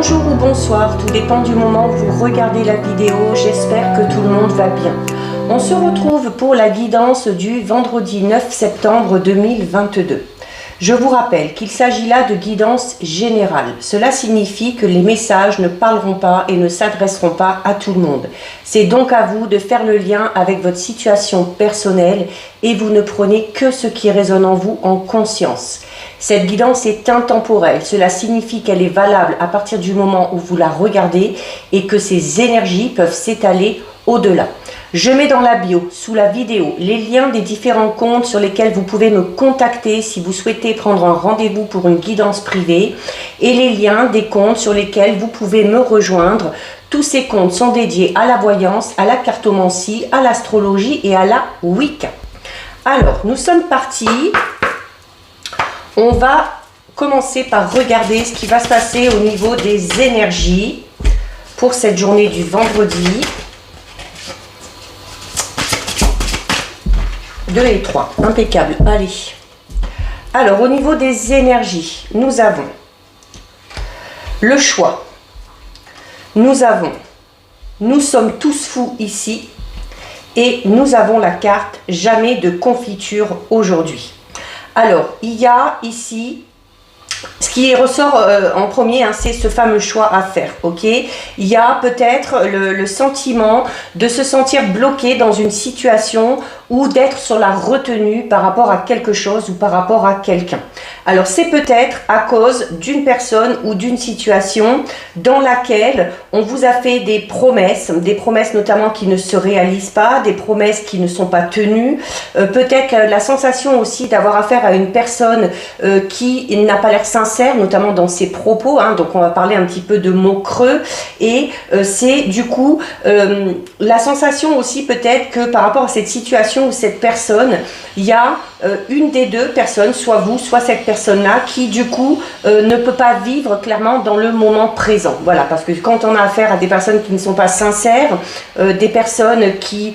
Bonjour ou bonsoir, tout dépend du moment où vous regardez la vidéo, j'espère que tout le monde va bien. On se retrouve pour la guidance du vendredi 9 septembre 2022. Je vous rappelle qu'il s'agit là de guidance générale. Cela signifie que les messages ne parleront pas et ne s'adresseront pas à tout le monde. C'est donc à vous de faire le lien avec votre situation personnelle et vous ne prenez que ce qui résonne en vous en conscience. Cette guidance est intemporelle. Cela signifie qu'elle est valable à partir du moment où vous la regardez et que ces énergies peuvent s'étaler au-delà. Je mets dans la bio, sous la vidéo, les liens des différents comptes sur lesquels vous pouvez me contacter si vous souhaitez prendre un rendez-vous pour une guidance privée et les liens des comptes sur lesquels vous pouvez me rejoindre. Tous ces comptes sont dédiés à la voyance, à la cartomancie, à l'astrologie et à la Wicca. Alors, nous sommes partis. On va commencer par regarder ce qui va se passer au niveau des énergies pour cette journée du vendredi. 2 et 3, impeccable, allez. Alors, au niveau des énergies, nous avons le choix. Nous sommes tous fous ici. Et nous avons la carte jamais de confiture aujourd'hui. Alors, il y a ici, ce qui ressort en premier, hein, c'est ce fameux choix à faire, ok? Il y a peut-être le sentiment de se sentir bloqué dans une situation ou d'être sur la retenue par rapport à quelque chose ou par rapport à quelqu'un. Alors, c'est peut-être à cause d'une personne ou d'une situation dans laquelle on vous a fait des promesses notamment qui ne se réalisent pas, des promesses qui ne sont pas tenues, peut-être la sensation aussi d'avoir affaire à une personne qui n'a pas l'air sincère, notamment dans ses propos, hein, donc on va parler un petit peu de mots creux, et c'est du coup la sensation aussi peut-être que par rapport à cette situation ou cette personne, il y a une des deux personnes, soit vous, soit cette personne-là, qui du coup ne peut pas vivre clairement dans le moment présent. Voilà, parce que quand on a affaire à des personnes qui ne sont pas sincères, des personnes qui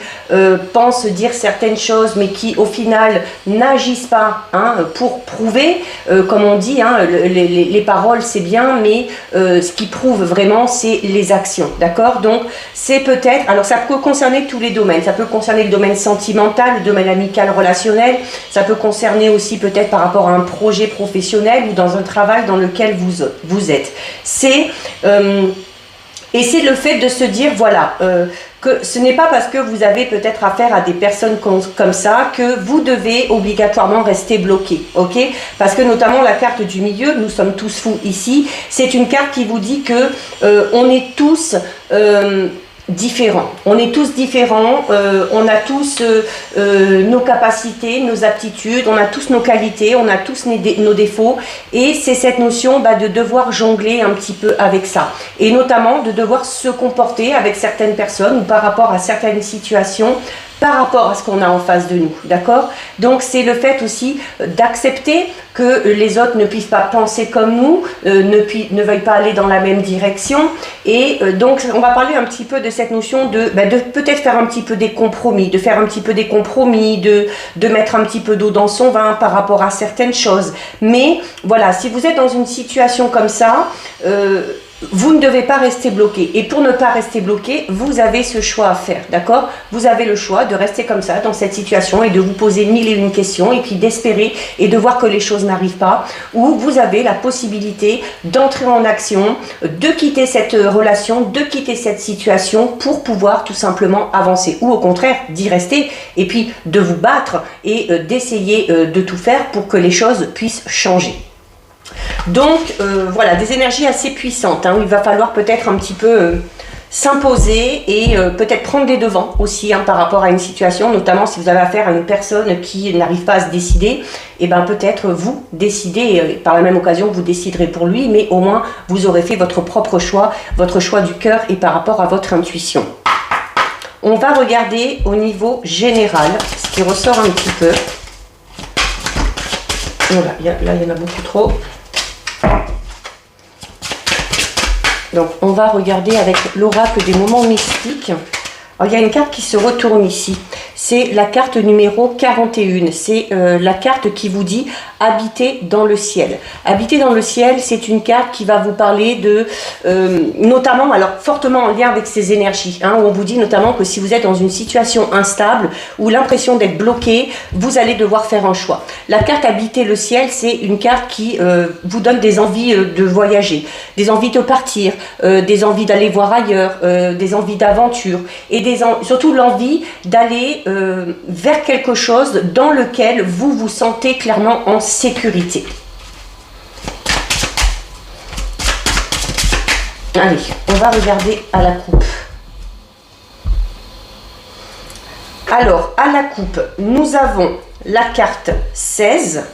pensent dire certaines choses, mais qui au final n'agissent pas hein, pour prouver, comme on dit, hein, les paroles c'est bien, mais ce qui prouve vraiment c'est les actions, d'accord? Donc c'est peut-être, alors ça peut concerner tous les domaines, ça peut concerner le domaine sentimental, le domaine amical, relationnel, ça peut concerner aussi peut-être par rapport à un projet professionnel ou dans un travail dans lequel vous êtes. Et c'est le fait de se dire, voilà, que ce n'est pas parce que vous avez peut-être affaire à des personnes comme ça que vous devez obligatoirement rester bloqué, ok? Parce que notamment la carte du milieu, nous sommes tous fous ici, c'est une carte qui vous dit que on est tous différents. On est tous différents, on a tous nos capacités, nos aptitudes, on a tous nos qualités, on a tous nos défauts et c'est cette notion de devoir jongler un petit peu avec ça et notamment de devoir se comporter avec certaines personnes ou par rapport à certaines situations par rapport à ce qu'on a en face de nous, d'accord? Donc c'est le fait aussi d'accepter que les autres ne puissent pas penser comme nous, ne veuillent pas aller dans la même direction et donc on va parler un petit peu de cette notion de peut-être faire un petit peu des compromis, de mettre un petit peu d'eau dans son vin par rapport à certaines choses. Mais voilà, si vous êtes dans une situation comme ça, vous ne devez pas rester bloqué. Et pour ne pas rester bloqué, vous avez ce choix à faire, d'accord? Vous avez le choix de rester comme ça, dans cette situation, et de vous poser 1001 questions, et puis d'espérer et de voir que les choses n'arrivent pas. Ou vous avez la possibilité d'entrer en action, de quitter cette relation, de quitter cette situation pour pouvoir tout simplement avancer. Ou au contraire, d'y rester, et puis de vous battre et d'essayer de tout faire pour que les choses puissent changer. Donc voilà, des énergies assez puissantes hein, où il va falloir peut-être un petit peu s'imposer et peut-être prendre des devants aussi hein, par rapport à une situation, notamment si vous avez affaire à une personne qui n'arrive pas à se décider, et bien peut-être vous décidez, et par la même occasion vous déciderez pour lui, mais au moins vous aurez fait votre propre choix, votre choix du cœur et par rapport à votre intuition. On va regarder au niveau général ce qui ressort un petit peu. Voilà, là il y en a beaucoup trop. Donc on va regarder avec l'oracle des moments mystiques. Alors, il y a une carte qui se retourne ici. c'est la carte numéro 41. C'est la carte qui vous dit habiter dans le ciel. Habiter dans le ciel, c'est une carte qui va vous parler de, notamment, alors fortement en lien avec ces énergies, hein, où on vous dit notamment que si vous êtes dans une situation instable ou l'impression d'être bloqué, vous allez devoir faire un choix. La carte habiter le ciel, c'est une carte qui vous donne des envies de voyager, des envies de partir, des envies d'aller voir ailleurs, des envies d'aventure et surtout l'envie d'aller vers quelque chose dans lequel vous vous sentez clairement en sécurité. Allez, on va regarder à la coupe. Alors, à la coupe, nous avons la carte 16.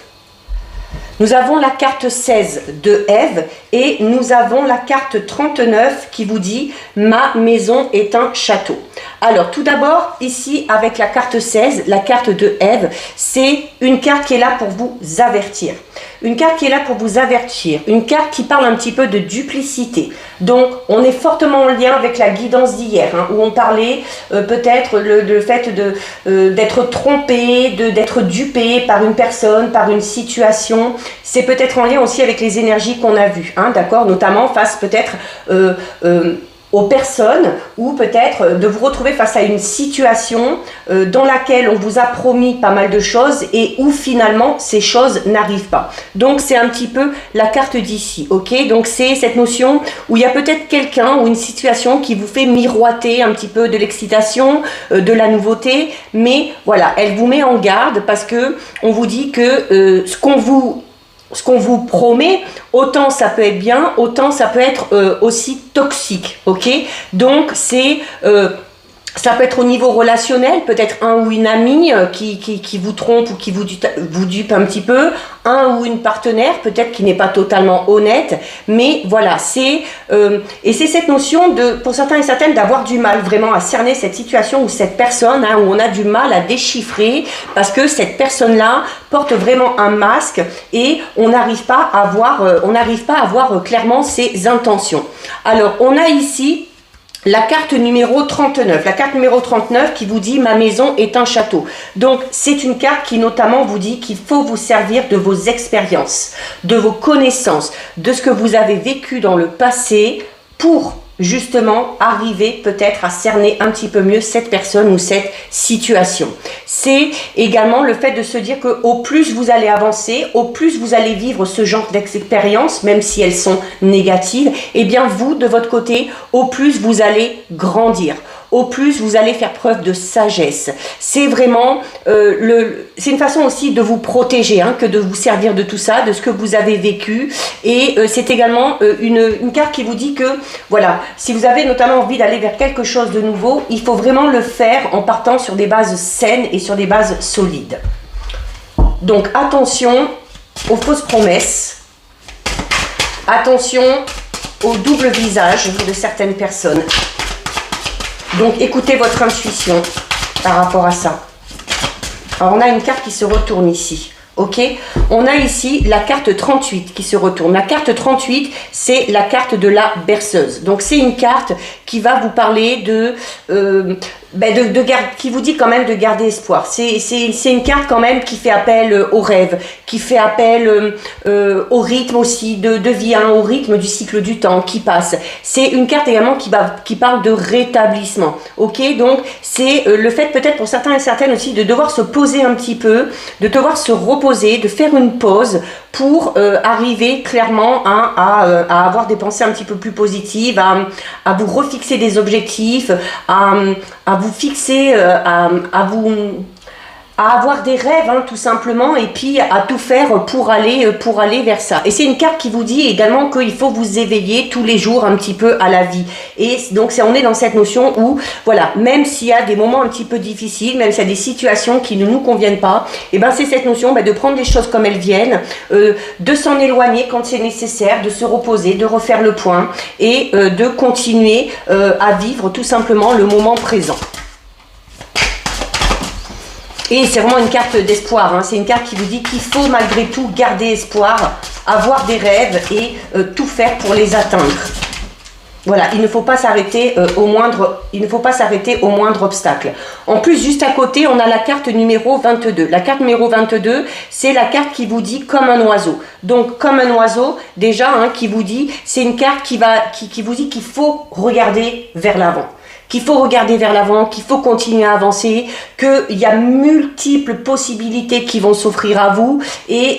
Nous avons la carte 16 de Ève et nous avons la carte 39 qui vous dit « Ma maison est un château ». Alors, tout d'abord, ici, avec la carte 16, la carte de Ève, c'est une carte qui est là pour vous avertir. Une carte qui est là pour vous avertir. Une carte qui parle un petit peu de duplicité. Donc, on est fortement en lien avec la guidance d'hier, hein, où on parlait peut-être le fait d'être trompé, d'être dupé par une personne, par une situation. C'est peut-être en lien aussi avec les énergies qu'on a vues, hein, d'accord, notamment face peut-être aux personnes ou peut-être de vous retrouver face à une situation dans laquelle on vous a promis pas mal de choses et où finalement ces choses n'arrivent pas. Donc c'est un petit peu la carte d'ici, ok? Donc c'est cette notion où il y a peut-être quelqu'un ou une situation qui vous fait miroiter un petit peu de l'excitation, de la nouveauté, mais voilà, elle vous met en garde parce que on vous dit que ce qu'on vous promet, autant ça peut être bien, autant ça peut être aussi toxique, ok? Donc c'est ça peut être au niveau relationnel, peut-être un ou une amie qui vous trompe ou qui vous dupe un petit peu, un ou une partenaire peut-être qui n'est pas totalement honnête, mais voilà, et c'est cette notion de, pour certains et certaines, d'avoir du mal vraiment à cerner cette situation ou cette personne, hein, où on a du mal à déchiffrer parce que cette personne-là porte vraiment un masque et on n'arrive pas à voir clairement ses intentions. Alors, on a ici la carte numéro 39, la carte numéro 39 qui vous dit « Ma maison est un château ». Donc, c'est une carte qui notamment vous dit qu'il faut vous servir de vos expériences, de vos connaissances, de ce que vous avez vécu dans le passé pour justement arriver peut-être à cerner un petit peu mieux cette personne ou cette situation. C'est également le fait de se dire que au plus vous allez avancer, au plus vous allez vivre ce genre d'expériences, même si elles sont négatives, et bien vous, de votre côté, au plus vous allez grandir. Au plus vous allez faire preuve de sagesse. C'est vraiment c'est une façon aussi de vous protéger, hein, que de vous servir de tout ça, de ce que vous avez vécu. Et c'est également une carte qui vous dit que voilà, si vous avez notamment envie d'aller vers quelque chose de nouveau, il faut vraiment le faire en partant sur des bases saines et sur des bases solides. Donc attention aux fausses promesses, attention au double visage de certaines personnes. Donc écoutez votre intuition par rapport à ça. Alors on a une carte qui se retourne ici. Ok, on a ici la carte 38 qui se retourne. La carte 38, c'est la carte de la berceuse. Donc c'est une carte qui va vous parler qui vous dit quand même de garder espoir. C'est une carte quand même qui fait appel au rêve, qui fait appel au rythme aussi de vie, hein, au rythme du cycle du temps qui passe. C'est une carte également qui parle de rétablissement. Ok, donc c'est le fait peut-être pour certains et certaines aussi de devoir se poser un petit peu, de devoir se reposer, de faire une pause pour arriver clairement à avoir des pensées un petit peu plus positives, à vous refixer des objectifs, à vous fixer, à avoir des rêves, hein, tout simplement, et puis à tout faire pour aller vers ça. Et c'est une carte qui vous dit également qu'il faut vous éveiller tous les jours un petit peu à la vie. Et donc on est dans cette notion où, voilà, même s'il y a des moments un petit peu difficiles, même s'il y a des situations qui ne nous conviennent pas, et ben c'est cette notion de prendre les choses comme elles viennent, de s'en éloigner quand c'est nécessaire, de se reposer, de refaire le point et de continuer à vivre tout simplement le moment présent. Et c'est vraiment une carte d'espoir, hein. C'est une carte qui vous dit qu'il faut malgré tout garder espoir, avoir des rêves et tout faire pour les atteindre. Voilà, il ne faut pas s'arrêter il ne faut pas s'arrêter au moindre obstacle. En plus, juste à côté, on a la carte numéro 22. La carte numéro 22, c'est la carte qui vous dit comme un oiseau. Donc, comme un oiseau, déjà, hein, qui vous dit, c'est une carte qui vous dit qu'il faut regarder vers l'avant. Qu'il faut regarder vers l'avant, qu'il faut continuer à avancer, qu'il y a multiples possibilités qui vont s'offrir à vous et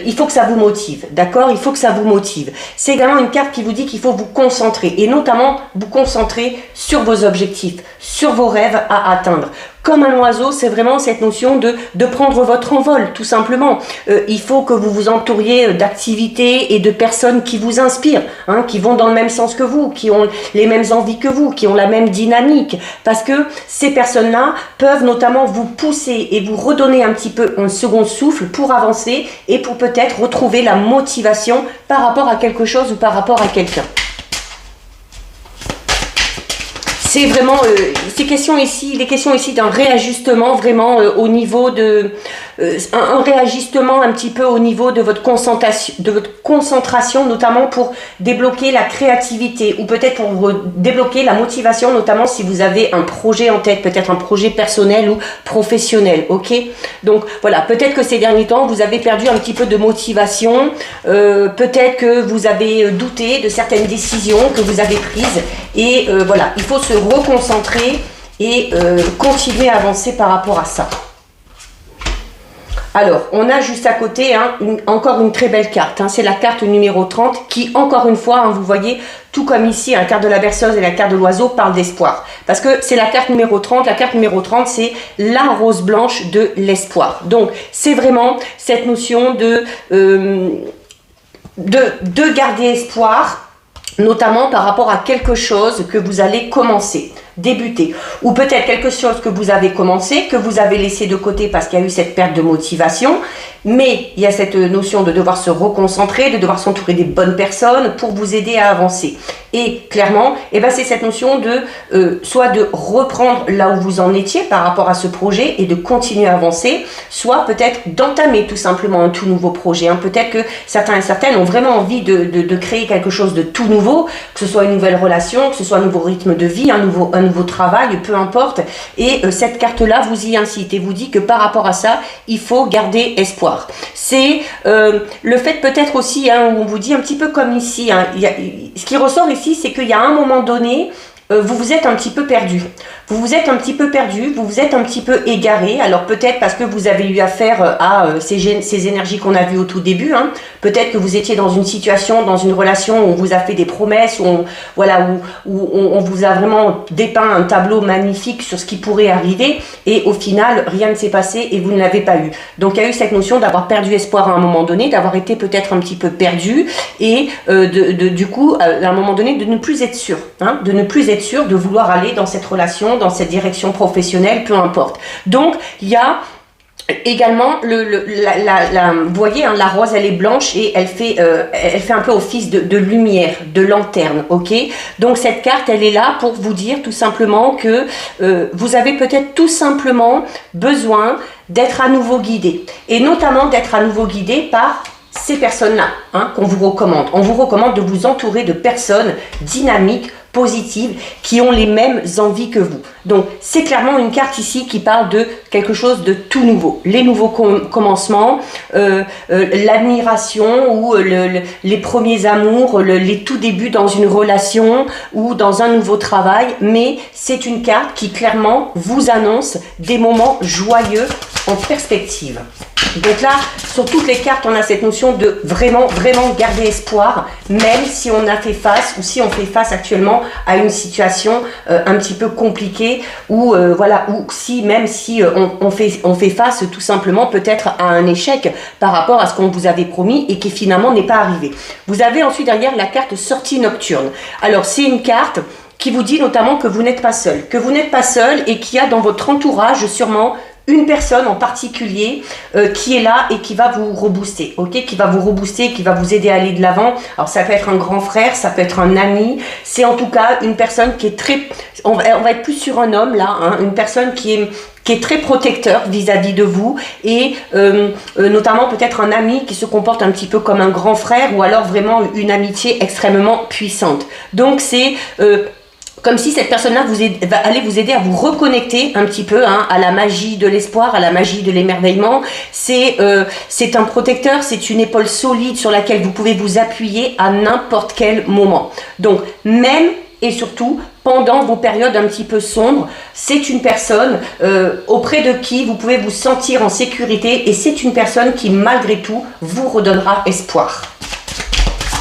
il faut que ça vous motive, d'accord? Il faut que ça vous motive. C'est également une carte qui vous dit qu'il faut vous concentrer et notamment vous concentrer sur vos objectifs, sur vos rêves à atteindre. Comme un oiseau, c'est vraiment cette notion de prendre votre envol, tout simplement. Il faut que vous vous entouriez d'activités et de personnes qui vous inspirent, hein, qui vont dans le même sens que vous, qui ont les mêmes envies que vous, qui ont la même dynamique. Parce que ces personnes-là peuvent notamment vous pousser et vous redonner un petit peu un second souffle pour avancer et pour peut-être retrouver la motivation par rapport à quelque chose ou par rapport à quelqu'un. C'est vraiment, il est question ici d'un réajustement vraiment au niveau de, un réajustement un petit peu au niveau de votre concentration, notamment pour débloquer la créativité ou peut-être pour débloquer la motivation, notamment si vous avez un projet en tête, peut-être un projet personnel ou professionnel, ok? Donc voilà, peut-être que ces derniers temps, vous avez perdu un petit peu de motivation, peut-être que vous avez douté de certaines décisions que vous avez prises et voilà, il faut se reconcentrer et continuer à avancer par rapport à ça. Alors, on a juste à côté encore une très belle carte. Hein, c'est la carte numéro 30 qui, encore une fois, hein, vous voyez, tout comme ici, la carte de la berceuse et la carte de l'oiseau parle d'espoir. Parce que c'est la carte numéro 30. La carte numéro 30, c'est la rose blanche de l'espoir. Donc, c'est vraiment cette notion de garder espoir, notamment par rapport à quelque chose que vous allez commencer, débuter, ou peut-être quelque chose que vous avez commencé, que vous avez laissé de côté parce qu'il y a eu cette perte de motivation, mais il y a cette notion de devoir se reconcentrer, de devoir s'entourer des bonnes personnes pour vous aider à avancer. Et clairement, c'est cette notion de soit de reprendre là où vous en étiez par rapport à ce projet et de continuer à avancer, soit peut-être d'entamer tout simplement un tout nouveau projet. Hein. Peut-être que certains et certaines ont vraiment envie de créer quelque chose de tout nouveau, que ce soit une nouvelle relation, que ce soit un nouveau rythme de vie, un nouveau travail, peu importe. Et cette carte-là vous y incite et vous dit que par rapport à ça, il faut garder espoir. C'est le fait peut-être aussi, hein, où on vous dit un petit peu comme ici, hein, ce qui ressort ici, c'est qu'il y a un moment donné, vous vous êtes un petit peu perdu. Vous vous êtes un petit peu perdu, vous vous êtes un petit peu égaré. Alors peut-être parce que vous avez eu affaire à ces énergies qu'on a vues au tout début. Hein. Peut-être que vous étiez dans une situation, dans une relation où on vous a fait des promesses, où on vous a vraiment dépeint un tableau magnifique sur ce qui pourrait arriver. Et au final, rien ne s'est passé et vous ne l'avez pas eu. Donc il y a eu cette notion d'avoir perdu espoir à un moment donné, d'avoir été peut-être un petit peu perdu et du coup, à un moment donné, de ne plus être sûr. Hein, de ne plus être sûr de vouloir aller dans cette relation, dans cette direction professionnelle, peu importe. Donc, il y a également, vous voyez, hein, la rose, elle est blanche et elle fait un peu office de lumière, de lanterne, ok? Donc, cette carte, elle est là pour vous dire tout simplement que vous avez peut-être tout simplement besoin d'être à nouveau guidé. Et notamment d'être à nouveau guidé par ces personnes-là, hein, qu'on vous recommande. On vous recommande de vous entourer de personnes dynamiques, positives, qui ont les mêmes envies que vous. Donc, c'est clairement une carte ici qui parle de quelque chose de tout nouveau. Les nouveaux commencements, l'admiration ou les premiers amours, les tout débuts dans une relation ou dans un nouveau travail. Mais c'est une carte qui clairement vous annonce des moments joyeux en perspective. Donc là, sur toutes les cartes, on a cette notion de vraiment, vraiment garder espoir, même si on a fait face ou si on fait face actuellement à une situation un petit peu compliquée ou si on fait face tout simplement peut-être à un échec par rapport à ce qu'on vous avait promis et qui finalement n'est pas arrivé. Vous avez ensuite derrière la carte sortie nocturne. Alors c'est une carte qui vous dit notamment que vous n'êtes pas seul, et qu'il y a dans votre entourage sûrement une personne en particulier qui est là et qui va vous rebooster, ok, qui va vous rebooster, qui va vous aider à aller de l'avant. Alors ça peut être un grand frère, ça peut être un ami, c'est en tout cas une personne qui est on va être plus sur un homme là, hein, une personne qui est très protecteur vis-à-vis de vous et notamment peut-être un ami qui se comporte un petit peu comme un grand frère ou alors vraiment une amitié extrêmement puissante. Donc c'est comme si cette personne-là va aller vous aider à vous reconnecter un petit peu hein, à la magie de l'espoir, à la magie de l'émerveillement. C'est un protecteur, c'est une épaule solide sur laquelle vous pouvez vous appuyer à n'importe quel moment. Donc même et surtout pendant vos périodes un petit peu sombres, c'est une personne auprès de qui vous pouvez vous sentir en sécurité et c'est une personne qui malgré tout vous redonnera espoir.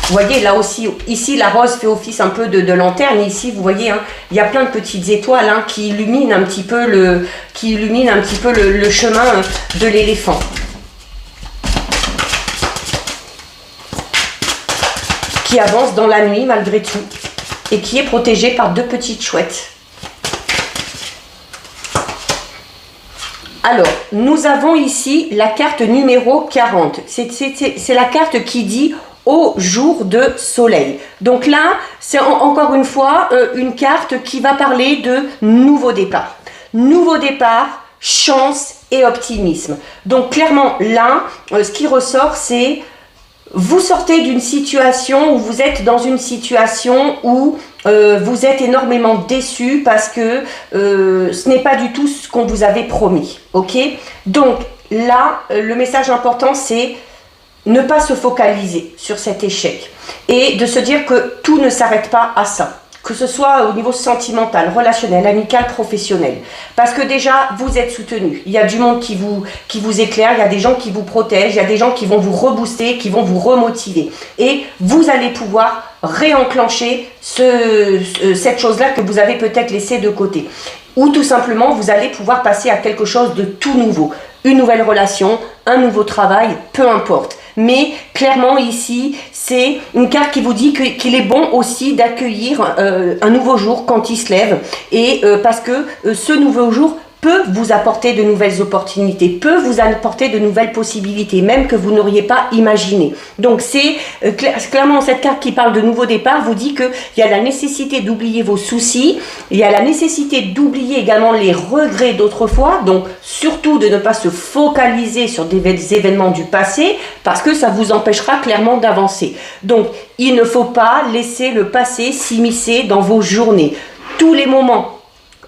Vous voyez là aussi, ici la rose fait office un peu de lanterne, ici vous voyez, hein, il y a plein de petites étoiles hein, qui illuminent un petit peu le chemin de l'éléphant. Qui avance dans la nuit malgré tout et qui est protégé par deux petites chouettes. Alors, nous avons ici la carte numéro 40. C'est la carte qui dit au jour de soleil. Donc là, c'est encore une fois une carte qui va parler de nouveau départ. Nouveau départ, chance et optimisme. Donc clairement, là, ce qui ressort, c'est vous sortez d'une situation où vous êtes dans une situation où vous êtes énormément déçu parce que ce n'est pas du tout ce qu'on vous avait promis. Ok? Donc là, le message important, c'est ne pas se focaliser sur cet échec et de se dire que tout ne s'arrête pas à ça, que ce soit au niveau sentimental, relationnel, amical, professionnel. Parce que déjà, vous êtes soutenu. Il y a du monde qui vous éclaire, il y a des gens qui vous protègent, il y a des gens qui vont vous rebooster, qui vont vous remotiver. Et vous allez pouvoir réenclencher cette chose-là que vous avez peut-être laissée de côté. Ou tout simplement, vous allez pouvoir passer à quelque chose de tout nouveau. Une nouvelle relation, un nouveau travail, peu importe. Mais clairement ici, c'est une carte qui vous dit qu'il est bon aussi d'accueillir un nouveau jour quand il se lève. Et parce que ce nouveau jour peut vous apporter de nouvelles opportunités, peut vous apporter de nouvelles possibilités, même que vous n'auriez pas imaginé. Donc c'est clairement cette carte qui parle de nouveau départ, vous dit qu'il y a la nécessité d'oublier vos soucis, il y a la nécessité d'oublier également les regrets d'autrefois, donc surtout de ne pas se focaliser sur des événements du passé, parce que ça vous empêchera clairement d'avancer. Donc il ne faut pas laisser le passé s'immiscer dans vos journées. Tous les moments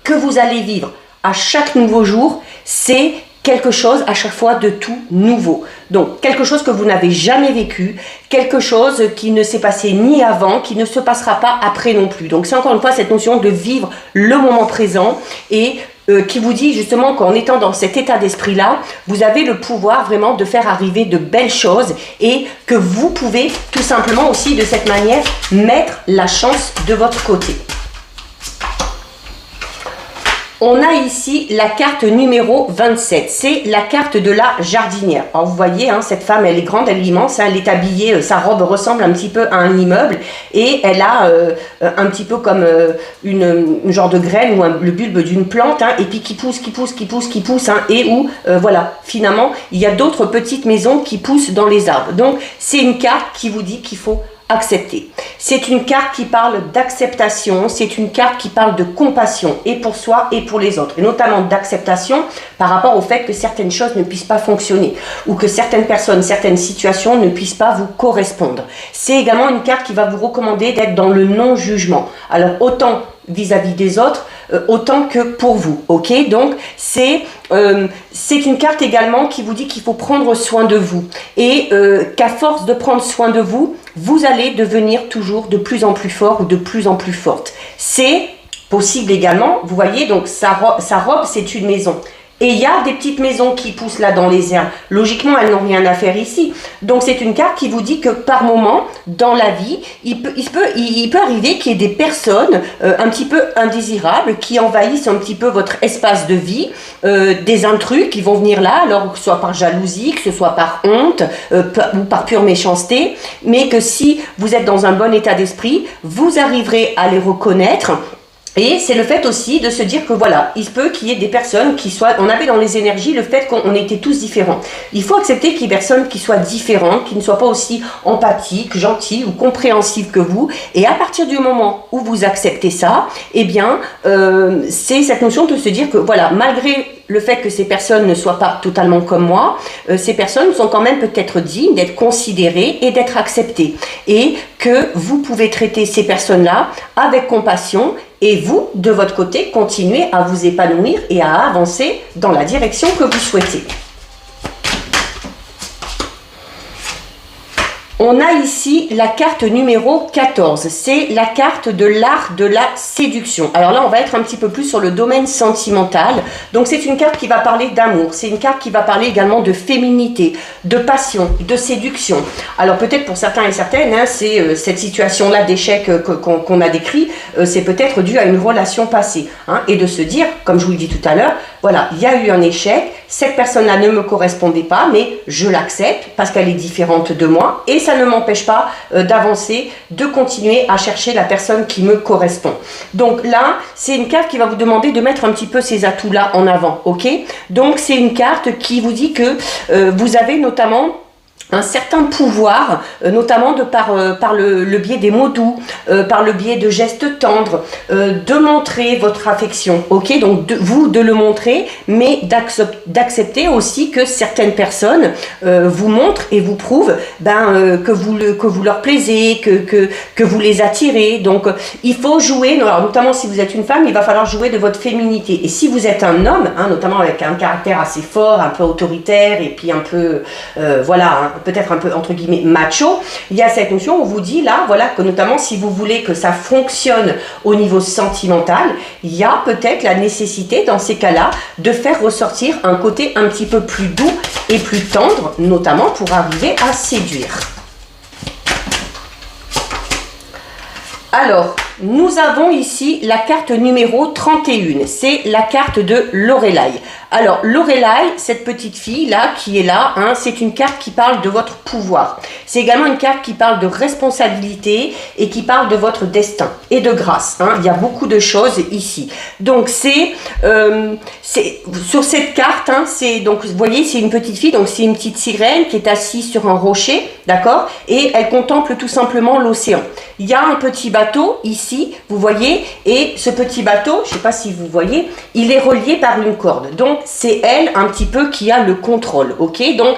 que vous allez vivre, à chaque nouveau jour, c'est quelque chose à chaque fois de tout nouveau. Donc, quelque chose que vous n'avez jamais vécu, quelque chose qui ne s'est passé ni avant, qui ne se passera pas après non plus. Donc, c'est encore une fois cette notion de vivre le moment présent et qui vous dit justement qu'en étant dans cet état d'esprit-là, vous avez le pouvoir vraiment de faire arriver de belles choses et que vous pouvez tout simplement aussi de cette manière mettre la chance de votre côté. On a ici la carte numéro 27, c'est la carte de la jardinière. Alors vous voyez, hein, cette femme, elle est grande, elle est immense, hein, elle est habillée, sa robe ressemble un petit peu à un immeuble et elle a un petit peu comme une genre de graine ou le bulbe d'une plante, hein, et puis qui pousse, hein, et où, voilà, finalement, il y a d'autres petites maisons qui poussent dans les arbres. Donc, c'est une carte qui vous dit qu'il faut accepter. C'est une carte qui parle d'acceptation, c'est une carte qui parle de compassion et pour soi et pour les autres, et notamment d'acceptation par rapport au fait que certaines choses ne puissent pas fonctionner ou que certaines personnes, certaines situations ne puissent pas vous correspondre. C'est également une carte qui va vous recommander d'être dans le non-jugement. Alors autant vis-à-vis des autres, autant que pour vous, ok? Donc c'est une carte également qui vous dit qu'il faut prendre soin de vous et qu'à force de prendre soin de vous, vous allez devenir toujours de plus en plus fort ou de plus en plus forte. C'est possible également, vous voyez, donc sa robe c'est une maison. Et il y a des petites maisons qui poussent là dans les herbes. Logiquement, elles n'ont rien à faire ici. Donc, c'est une carte qui vous dit que par moment, dans la vie, il peut arriver qu'il y ait des personnes un petit peu indésirables qui envahissent un petit peu votre espace de vie, des intrus qui vont venir là, alors que ce soit par jalousie, que ce soit par honte ou par pure méchanceté, mais que si vous êtes dans un bon état d'esprit, vous arriverez à les reconnaître Et c'est le fait aussi de se dire que voilà, il se peut qu'il y ait des personnes qui soient, on avait dans les énergies le fait qu'on était tous différents. Il faut accepter qu'il y ait des personnes qui soient différentes, qui ne soient pas aussi empathiques, gentilles ou compréhensives que vous. Et à partir du moment où vous acceptez ça, eh bien, c'est cette notion de se dire que voilà, malgré le fait que ces personnes ne soient pas totalement comme moi, ces personnes sont quand même peut-être dignes d'être considérées et d'être acceptées. Et que vous pouvez traiter ces personnes-là avec compassion et vous, de votre côté, continuez à vous épanouir et à avancer dans la direction que vous souhaitez. On a ici la carte numéro 14, c'est la carte de l'art de la séduction. Alors là, on va être un petit peu plus sur le domaine sentimental. Donc c'est une carte qui va parler d'amour, c'est une carte qui va parler également de féminité, de passion, de séduction. Alors peut-être pour certains et certaines, hein, c'est cette situation-là d'échec qu'on a décrit, c'est peut-être dû à une relation passée. Hein, et de se dire, comme je vous le dis tout à l'heure, voilà, il y a eu un échec, cette personne-là ne me correspondait pas, mais je l'accepte parce qu'elle est différente de moi et ça ne m'empêche pas d'avancer, de continuer à chercher la personne qui me correspond. Donc là, c'est une carte qui va vous demander de mettre un petit peu ces atouts-là en avant, ok? Donc c'est une carte qui vous dit que vous avez notamment un certain pouvoir, notamment par le biais des mots doux, par le biais de gestes tendres, de montrer votre affection, ok? Donc de le montrer, mais d'accepter aussi que certaines personnes vous montrent et vous prouvent que vous leur plaisez, que vous les attirez. Donc il faut jouer, alors, notamment si vous êtes une femme, il va falloir jouer de votre féminité. Et si vous êtes un homme, hein, notamment avec un caractère assez fort, un peu autoritaire et puis un peu, voilà, hein, peut-être un peu entre guillemets macho, il y a cette notion où on vous dit là, voilà, que notamment si vous voulez que ça fonctionne au niveau sentimental, il y a peut-être la nécessité dans ces cas-là de faire ressortir un côté un petit peu plus doux et plus tendre, notamment pour arriver à séduire. Alors, nous avons ici la carte numéro 31, c'est la carte de Lorelai. Alors, Lorelai, cette petite fille-là qui est là, hein, c'est une carte qui parle de votre pouvoir. C'est également une carte qui parle de responsabilité et qui parle de votre destin et de grâce. Hein. Il y a beaucoup de choses ici. Donc, c'est sur cette carte, hein, donc vous voyez, c'est une petite fille, donc c'est une petite sirène qui est assise sur un rocher, d'accord? Et elle contemple tout simplement l'océan. Il y a un petit bateau ici, vous voyez, et ce petit bateau, je ne sais pas si vous voyez, il est relié par une corde. Donc, c'est elle un petit peu qui a le contrôle, ok? Donc,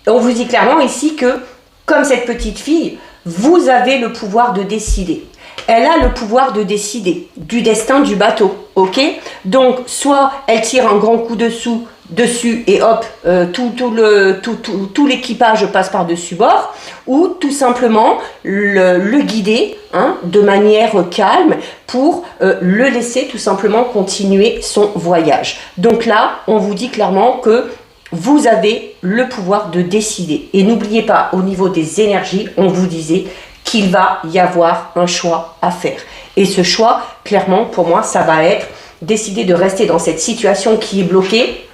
on vous dit clairement ici que, comme cette petite fille, vous avez le pouvoir de décider. Elle a le pouvoir de décider du destin du bateau, ok? Donc, soit elle tire un grand coup dessus et hop, tout l'équipage passe par-dessus bord, ou tout simplement le guider, hein, de manière calme pour le laisser tout simplement continuer son voyage. Donc là, on vous dit clairement que vous avez le pouvoir de décider. Et n'oubliez pas, au niveau des énergies, on vous disait qu'il va y avoir un choix à faire. Et ce choix, clairement, pour moi, ça va être décider de rester dans cette situation qui est bloquée,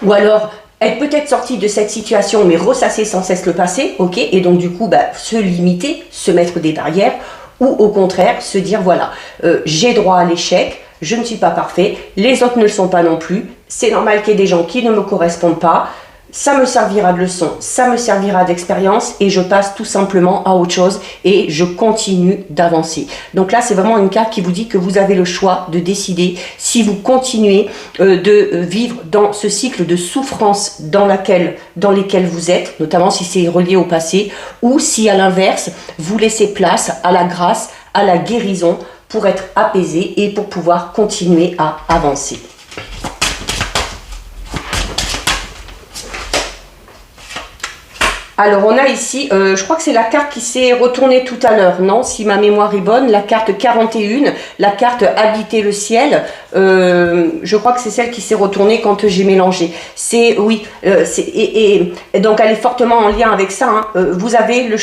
ou alors être peut-être sorti de cette situation mais ressasser sans cesse le passé, ok, et donc du coup se limiter, se mettre des barrières, ou au contraire se dire voilà, j'ai droit à l'échec, je ne suis pas parfait, les autres ne le sont pas non plus, c'est normal qu'il y ait des gens qui ne me correspondent pas, ça me servira de leçon, ça me servira d'expérience et je passe tout simplement à autre chose et je continue d'avancer. Donc là, c'est vraiment une carte qui vous dit que vous avez le choix de décider si vous continuez de vivre dans ce cycle de souffrance dans lesquels vous êtes, notamment si c'est relié au passé, ou si à l'inverse, vous laissez place à la grâce, à la guérison pour être apaisé et pour pouvoir continuer à avancer. Alors on a ici, je crois que c'est la carte qui s'est retournée tout à l'heure, non? Si ma mémoire est bonne, la carte 41, la carte habiter le ciel, je crois que c'est celle qui s'est retournée quand j'ai mélangé. C'est, oui, et donc elle est fortement en lien avec ça, hein. Vous avez le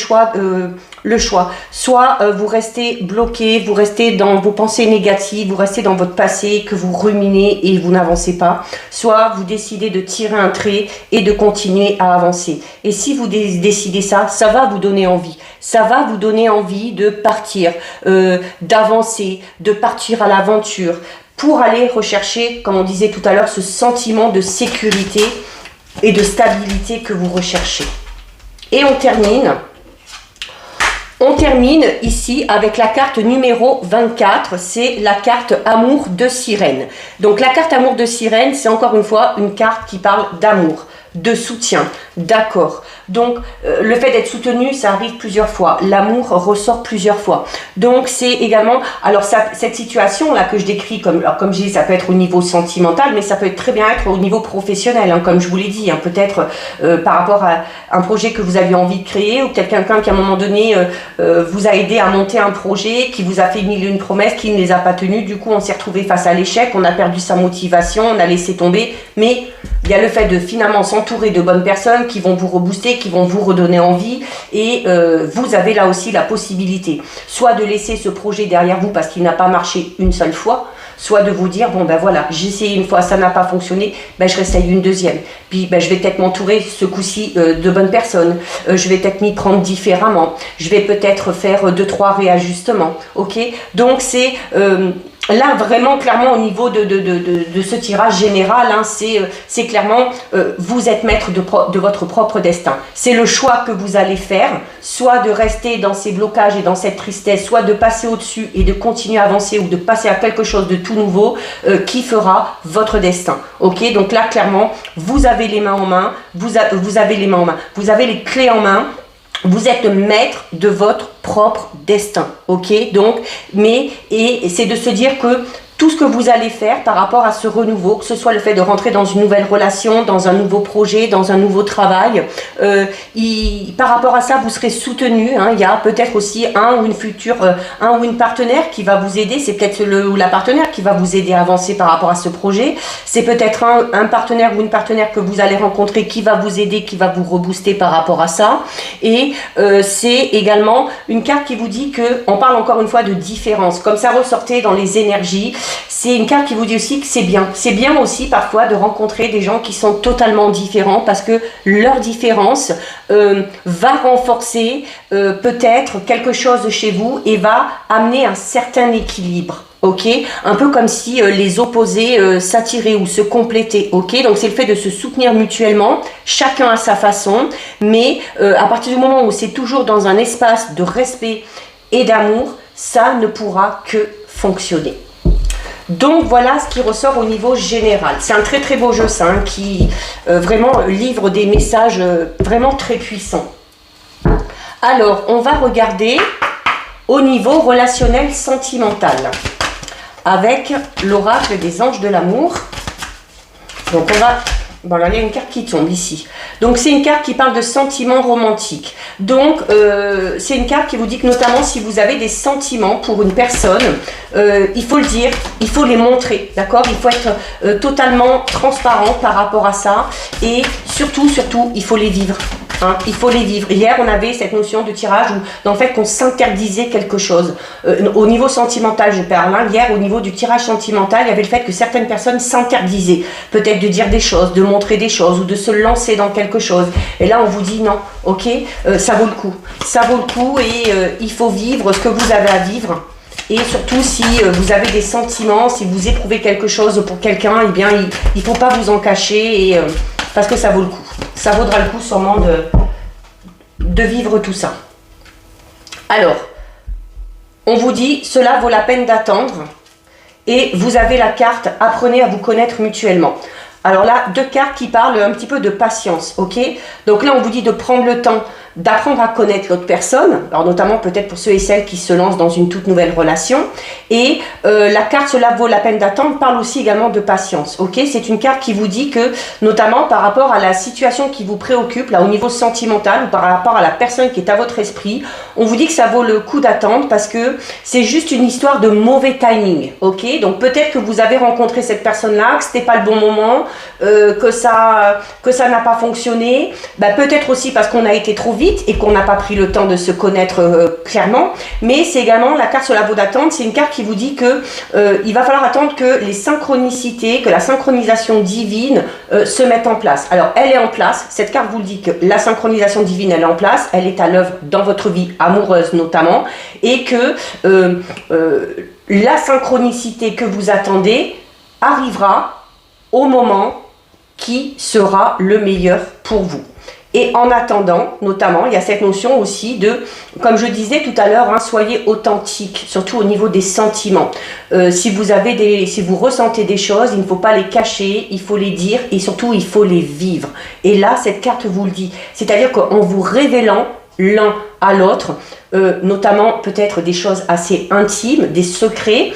choix, soit vous restez bloqué, vous restez dans vos pensées négatives, vous restez dans votre passé, que vous ruminez et vous n'avancez pas, soit vous décidez de tirer un trait et de continuer à avancer. Et si vous décidez décidez ça, ça va vous donner envie. Ça va vous donner envie de partir, d'avancer, de partir à l'aventure pour aller rechercher, comme on disait tout à l'heure, ce sentiment de sécurité et de stabilité que vous recherchez. Et on termine ici avec la carte numéro 24, c'est la carte Amour de Sirène. Donc la carte Amour de Sirène, c'est encore une fois une carte qui parle d'amour, de soutien, d'accord. Donc le fait d'être soutenu, ça arrive plusieurs fois. L'amour ressort plusieurs fois. Donc c'est également, alors cette situation-là que je décris, comme je dis, ça peut être au niveau sentimental, mais ça peut très bien être au niveau professionnel, hein, comme je vous l'ai dit, hein, peut-être par rapport à un projet que vous aviez envie de créer, ou peut-être quelqu'un qui à un moment donné vous a aidé à monter un projet, qui vous a fait mille et une promesses, qui ne les a pas tenues, du coup on s'est retrouvé face à l'échec, on a perdu sa motivation, on a laissé tomber, mais il y a le fait de finalement s'entourer de bonnes personnes qui vont vous rebooster, qui vont vous redonner envie, et vous avez là aussi la possibilité soit de laisser ce projet derrière vous parce qu'il n'a pas marché une seule fois, soit de vous dire, bon ben voilà, j'ai essayé une fois, ça n'a pas fonctionné, ben je réessaye une deuxième, puis ben je vais peut-être m'entourer ce coup-ci de bonnes personnes, je vais peut-être m'y prendre différemment, je vais peut-être faire 2-3 réajustements, ok. Donc c'est là vraiment clairement au niveau de ce tirage général, hein, c'est clairement vous êtes maître de votre propre destin. C'est le choix que vous allez faire, soit de rester dans ces blocages et dans cette tristesse, soit de passer au-dessus et de continuer à avancer, ou de passer à quelque chose de tout nouveau qui fera votre destin. Ok, donc là clairement vous avez les mains en main, vous avez les mains en main, vous avez les clés en main. Vous êtes le maître de votre propre destin, ok. Donc, et c'est de se dire que tout ce que vous allez faire par rapport à ce renouveau, que ce soit le fait de rentrer dans une nouvelle relation, dans un nouveau projet, dans un nouveau travail, par rapport à ça, vous serez soutenu. Hein, il y a peut-être aussi un ou une partenaire qui va vous aider. C'est peut-être le ou la partenaire qui va vous aider à avancer par rapport à ce projet. C'est peut-être un partenaire ou une partenaire que vous allez rencontrer qui va vous aider, qui va vous rebooster par rapport à ça. Et c'est également une carte qui vous dit que, on parle encore une fois de différence, comme ça ressortait dans les énergies. C'est une carte qui vous dit aussi que c'est bien. C'est bien aussi parfois de rencontrer des gens qui sont totalement différents parce que leur différence va renforcer peut-être quelque chose chez vous et va amener un certain équilibre. Ok, un peu comme si les opposés s'attiraient ou se complétaient. Ok, donc c'est le fait de se soutenir mutuellement, chacun à sa façon, mais à partir du moment où c'est toujours dans un espace de respect et d'amour, ça ne pourra que fonctionner. Donc voilà ce qui ressort au niveau général. C'est un très très beau jeu ça, hein, qui vraiment livre des messages vraiment très puissants. Alors on va regarder au niveau relationnel sentimental avec l'oracle des anges de l'amour. Donc on va... Bon, là, il y a une carte qui tombe ici. Donc, c'est une carte qui parle de sentiments romantiques. Donc, c'est une carte qui vous dit que notamment si vous avez des sentiments pour une personne, il faut le dire, il faut les montrer, d'accord? Il faut être totalement transparent par rapport à ça. Et surtout, il faut les vivre. Hein, il faut les vivre. Hier, on avait cette notion de tirage où, en fait, qu'on s'interdisait quelque chose. Au niveau sentimental, je parle. Hein, hier, au niveau du tirage sentimental, il y avait le fait que certaines personnes s'interdisaient. Peut-être de dire des choses, de montrer des choses ou de se lancer dans quelque chose. Et là, on vous dit non, ok, ça vaut le coup. Ça vaut le coup et il faut vivre ce que vous avez à vivre. Et surtout, si vous avez des sentiments, si vous éprouvez quelque chose pour quelqu'un, eh bien, il ne faut pas vous en cacher et, parce que ça vaut le coup. Ça vaudra le coup sûrement de vivre tout ça. Alors, on vous dit, cela vaut la peine d'attendre. Et vous avez la carte, apprenez à vous connaître mutuellement. Alors là, deux cartes qui parlent un petit peu de patience, ok? Donc là, on vous dit de prendre le temps d'apprendre à connaître l'autre personne, alors notamment peut-être pour ceux et celles qui se lancent dans une toute nouvelle relation. Et la carte cela vaut la peine d'attendre parle aussi également de patience, ok? C'est une carte qui vous dit que, notamment par rapport à la situation qui vous préoccupe, là au niveau sentimental ou par rapport à la personne qui est à votre esprit, on vous dit que ça vaut le coup d'attendre parce que c'est juste une histoire de mauvais timing, ok? Donc peut-être que vous avez rencontré cette personne-là, que c'était pas le bon moment, que ça n'a pas fonctionné, bah, peut-être aussi parce qu'on a été trop vite vite et qu'on n'a pas pris le temps de se connaître clairement. Mais c'est également la carte sur la voie d'attente. C'est une carte qui vous dit que il va falloir attendre que les synchronicités, que la synchronisation divine se mette en place. Alors, elle est en place. Cette carte vous le dit que la synchronisation divine, elle est en place. Elle est à l'œuvre dans votre vie amoureuse notamment. Et que la synchronicité que vous attendez arrivera au moment qui sera le meilleur pour vous. Et en attendant, notamment, il y a cette notion aussi de, comme je disais tout à l'heure, hein, soyez authentique, surtout au niveau des sentiments. Si vous ressentez des choses, il ne faut pas les cacher, il faut les dire et surtout il faut les vivre. Et là, cette carte vous le dit. C'est-à-dire qu'en vous révélant l'un à l'autre, notamment peut-être des choses assez intimes, des secrets,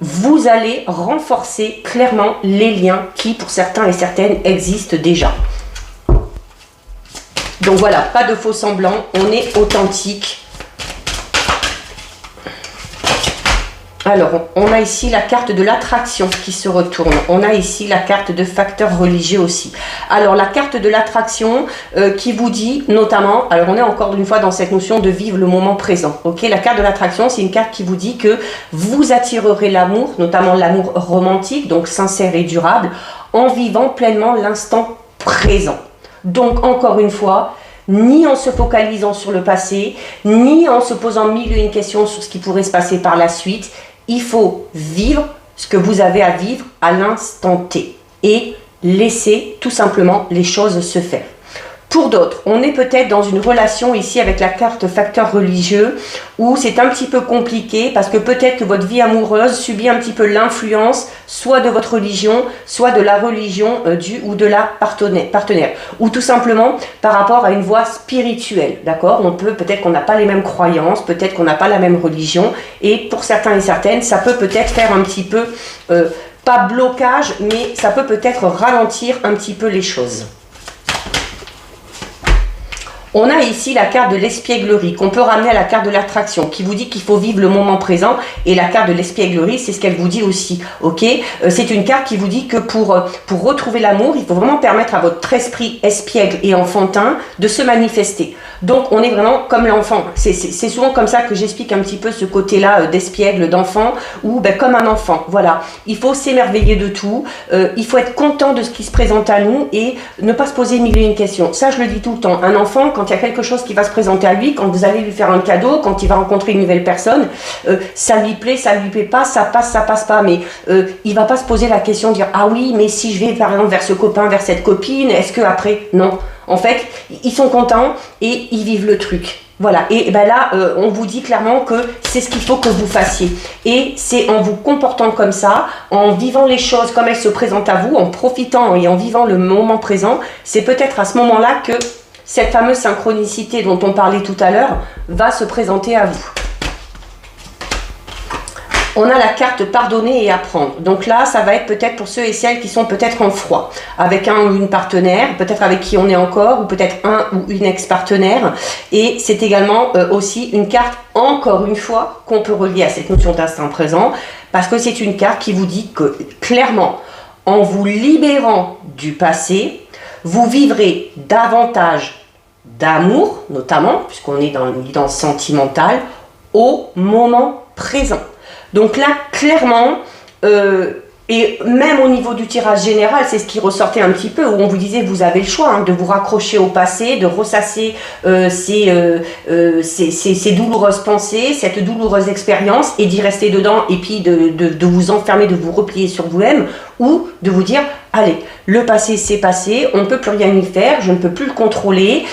vous allez renforcer clairement les liens qui, pour certains et certaines, existent déjà. Donc voilà, pas de faux semblants, on est authentique. Alors, on a ici la carte de l'attraction qui se retourne. On a ici la carte de facteur religieux aussi. Alors, la carte de l'attraction qui vous dit notamment, alors on est encore une fois dans cette notion de vivre le moment présent. Ok, la carte de l'attraction, c'est une carte qui vous dit que vous attirerez l'amour, notamment l'amour romantique, donc sincère et durable, en vivant pleinement l'instant présent. Donc, encore une fois, ni en se focalisant sur le passé, ni en se posant mille et une questions sur ce qui pourrait se passer par la suite. Il faut vivre ce que vous avez à vivre à l'instant T et laisser tout simplement les choses se faire. Pour d'autres, on est peut-être dans une relation ici avec la carte facteur religieux où c'est un petit peu compliqué parce que peut-être que votre vie amoureuse subit un petit peu l'influence soit de votre religion, soit de la religion du ou de la partenaire ou tout simplement par rapport à une voie spirituelle, d'accord? Peut-être qu'on n'a pas les mêmes croyances, peut-être qu'on n'a pas la même religion et pour certains et certaines, ça peut peut-être faire un petit peu, pas blocage, mais ça peut peut-être ralentir un petit peu les choses. On a ici la carte de l'espièglerie qu'on peut ramener à la carte de l'attraction qui vous dit qu'il faut vivre le moment présent et la carte de l'espièglerie c'est ce qu'elle vous dit aussi, ok? C'est une carte qui vous dit que pour retrouver l'amour, il faut vraiment permettre à votre esprit espiègle et enfantin de se manifester. Donc on est vraiment comme l'enfant, c'est souvent comme ça que j'explique un petit peu ce côté-là d'espiègle, d'enfant ou comme un enfant, voilà. Il faut s'émerveiller de tout, il faut être content de ce qui se présente à nous et ne pas se poser mille et une questions. Ça je le dis tout le temps, un enfant quand il y a quelque chose qui va se présenter à lui, quand vous allez lui faire un cadeau, quand il va rencontrer une nouvelle personne, ça lui plaît, ça lui plaît pas, ça passe pas, mais il va pas se poser la question de dire ah oui, mais si je vais par exemple vers ce copain, vers cette copine, est-ce que après, non. En fait, ils sont contents et ils vivent le truc. Voilà, et ben là, on vous dit clairement que c'est ce qu'il faut que vous fassiez. Et c'est en vous comportant comme ça, en vivant les choses comme elles se présentent à vous, en profitant et en vivant le moment présent, c'est peut-être à ce moment-là que cette fameuse synchronicité dont on parlait tout à l'heure va se présenter à vous. On a la carte pardonner et apprendre. Donc là, ça va être peut-être pour ceux et celles qui sont peut-être en froid, avec un ou une partenaire, peut-être avec qui on est encore, ou peut-être un ou une ex-partenaire. Et c'est également aussi une carte, encore une fois, qu'on peut relier à cette notion d'instant présent, parce que c'est une carte qui vous dit que, clairement, en vous libérant du passé, vous vivrez davantage d'amour, notamment, puisqu'on est dans une guidance sentimentale, au moment présent. Donc là, clairement, et même au niveau du tirage général, c'est ce qui ressortait un petit peu, où on vous disait, vous avez le choix de vous raccrocher au passé, de ressasser ces douloureuses pensées, cette douloureuse expérience, et d'y rester dedans, et puis de vous enfermer, de vous replier sur vous-même, ou de vous dire, allez, le passé c'est passé, on ne peut plus rien y faire, je ne peux plus le contrôler,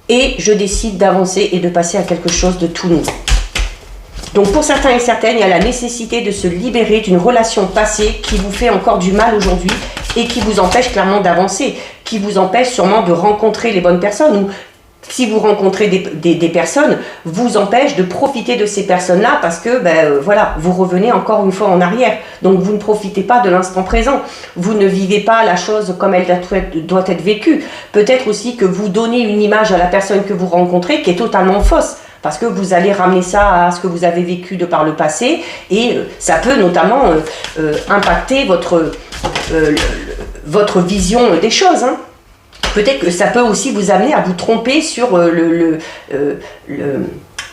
et je décide d'avancer et de passer à quelque chose de tout nouveau. Donc pour certains et certaines, il y a la nécessité de se libérer d'une relation passée qui vous fait encore du mal aujourd'hui et qui vous empêche clairement d'avancer, qui vous empêche sûrement de rencontrer les bonnes personnes ou si vous rencontrez des personnes, vous empêche de profiter de ces personnes-là parce que voilà, vous revenez encore une fois en arrière. Donc vous ne profitez pas de l'instant présent. Vous ne vivez pas la chose comme elle doit être vécue. Peut-être aussi que vous donnez une image à la personne que vous rencontrez qui est totalement fausse. Parce que vous allez ramener ça à ce que vous avez vécu de par le passé et ça peut notamment impacter votre vision des choses. Peut-être que ça peut aussi vous amener à vous tromper sur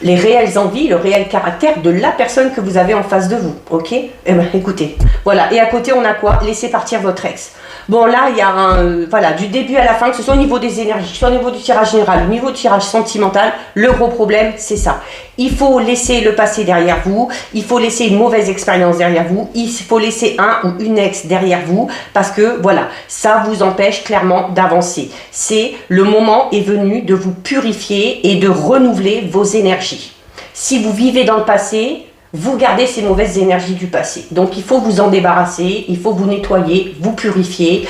les réelles envies, le réel caractère de la personne que vous avez en face de vous, ok? Eh bien, écoutez, voilà. Et à côté, on a quoi? Laissez partir votre ex. Bon, là, il y a voilà, du début à la fin, que ce soit au niveau des énergies, que ce soit au niveau du tirage général, au niveau du tirage sentimental, le gros problème, c'est ça. Il faut laisser le passé derrière vous, il faut laisser une mauvaise expérience derrière vous, il faut laisser un ou une ex derrière vous, parce que, voilà, ça vous empêche clairement d'avancer. C'est le moment est venu de vous purifier et de renouveler vos énergies. Si vous vivez dans le passé, vous gardez ces mauvaises énergies du passé. Donc il faut vous en débarrasser, il faut vous nettoyer, vous purifier,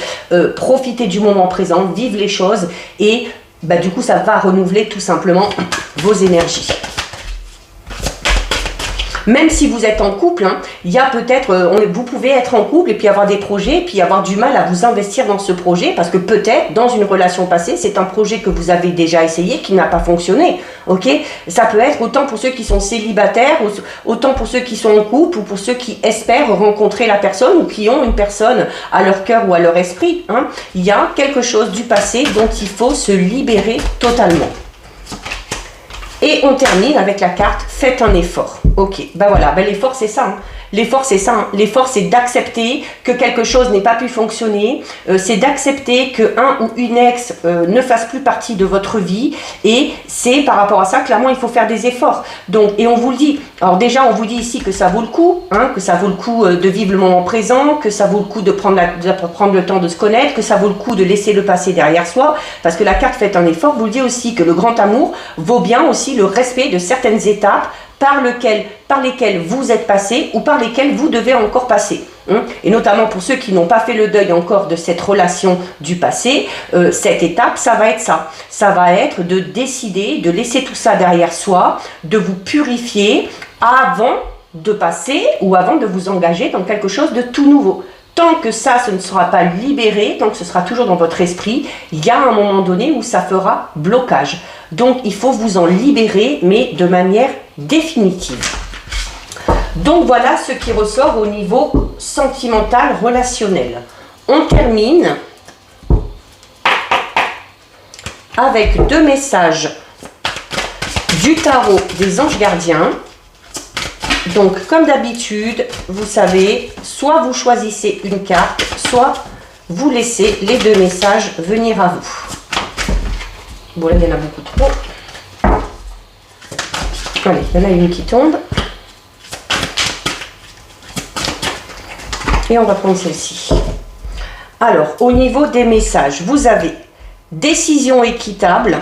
profiter du moment présent, vivre les choses et du coup ça va renouveler tout simplement vos énergies. Même si vous êtes en couple, hein, il y a peut-être, vous pouvez être en couple et puis avoir des projets, et puis avoir du mal à vous investir dans ce projet, parce que peut-être, dans une relation passée, c'est un projet que vous avez déjà essayé, qui n'a pas fonctionné, ok? Ça peut être autant pour ceux qui sont célibataires, autant pour ceux qui sont en couple, ou pour ceux qui espèrent rencontrer la personne, ou qui ont une personne à leur cœur ou à leur esprit, hein. Il y a quelque chose du passé dont il faut se libérer totalement. Et on termine avec la carte « Faites un effort ». Ok, voilà, l'effort c'est ça. Hein. L'effort c'est ça. Hein. L'effort c'est d'accepter que quelque chose n'ait pas pu fonctionner. C'est d'accepter que un ou une ex ne fasse plus partie de votre vie. Et c'est par rapport à ça, clairement, il faut faire des efforts. Donc, et on vous le dit. Alors déjà, on vous dit ici que ça vaut le coup. Hein, que ça vaut le coup de vivre le moment présent. Que ça vaut le coup de prendre le temps de se connaître. Que ça vaut le coup de laisser le passé derrière soi. Parce que la carte « Faites un effort » vous dit aussi que le grand amour vaut bien aussi le respect de certaines étapes par lesquelles vous êtes passé ou par lesquelles vous devez encore passer. Hein. Et notamment pour ceux qui n'ont pas fait le deuil encore de cette relation du passé, cette étape, ça va être ça. Ça va être de décider, de laisser tout ça derrière soi, de vous purifier avant de passer ou avant de vous engager dans quelque chose de tout nouveau. Tant que ça, ce ne sera pas libéré, tant que ce sera toujours dans votre esprit, il y a un moment donné où ça fera blocage. Donc, il faut vous en libérer, mais de manière définitive. Donc, voilà ce qui ressort au niveau sentimental, relationnel. On termine avec 2 messages du tarot des anges gardiens. Donc, comme d'habitude, vous savez, soit vous choisissez une carte, soit vous laissez les 2 messages venir à vous. Bon, là, il y en a beaucoup trop. Allez, il y en a une qui tombe. Et on va prendre celle-ci. Alors, au niveau des messages, vous avez décision équitable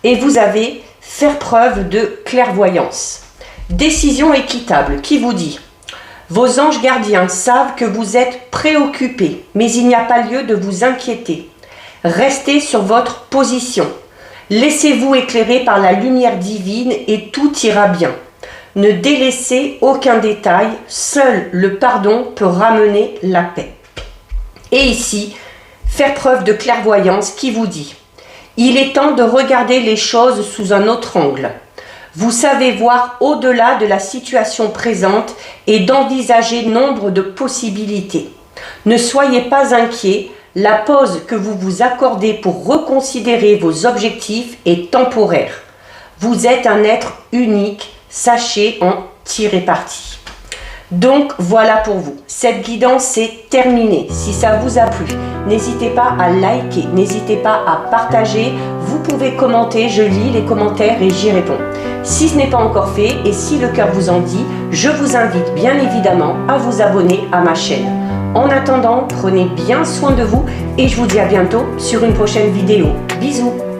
et vous avez faire preuve de clairvoyance. Décision équitable, qui vous dit: vos anges gardiens savent que vous êtes préoccupés, mais il n'y a pas lieu de vous inquiéter. Restez sur votre position. Laissez-vous éclairer par la lumière divine et tout ira bien. Ne délaissez aucun détail, seul le pardon peut ramener la paix. Et ici, faire preuve de clairvoyance qui vous dit: il est temps de regarder les choses sous un autre angle. Vous savez voir au-delà de la situation présente et d'envisager nombre de possibilités. Ne soyez pas inquiets, la pause que vous vous accordez pour reconsidérer vos objectifs est temporaire. Vous êtes un être unique, sachez en tirer parti. Donc voilà pour vous, cette guidance est terminée. Si ça vous a plu, n'hésitez pas à liker, n'hésitez pas à partager, vous pouvez commenter, je lis les commentaires et j'y réponds. Si ce n'est pas encore fait et si le cœur vous en dit, je vous invite bien évidemment à vous abonner à ma chaîne. En attendant, prenez bien soin de vous et je vous dis à bientôt sur une prochaine vidéo. Bisous!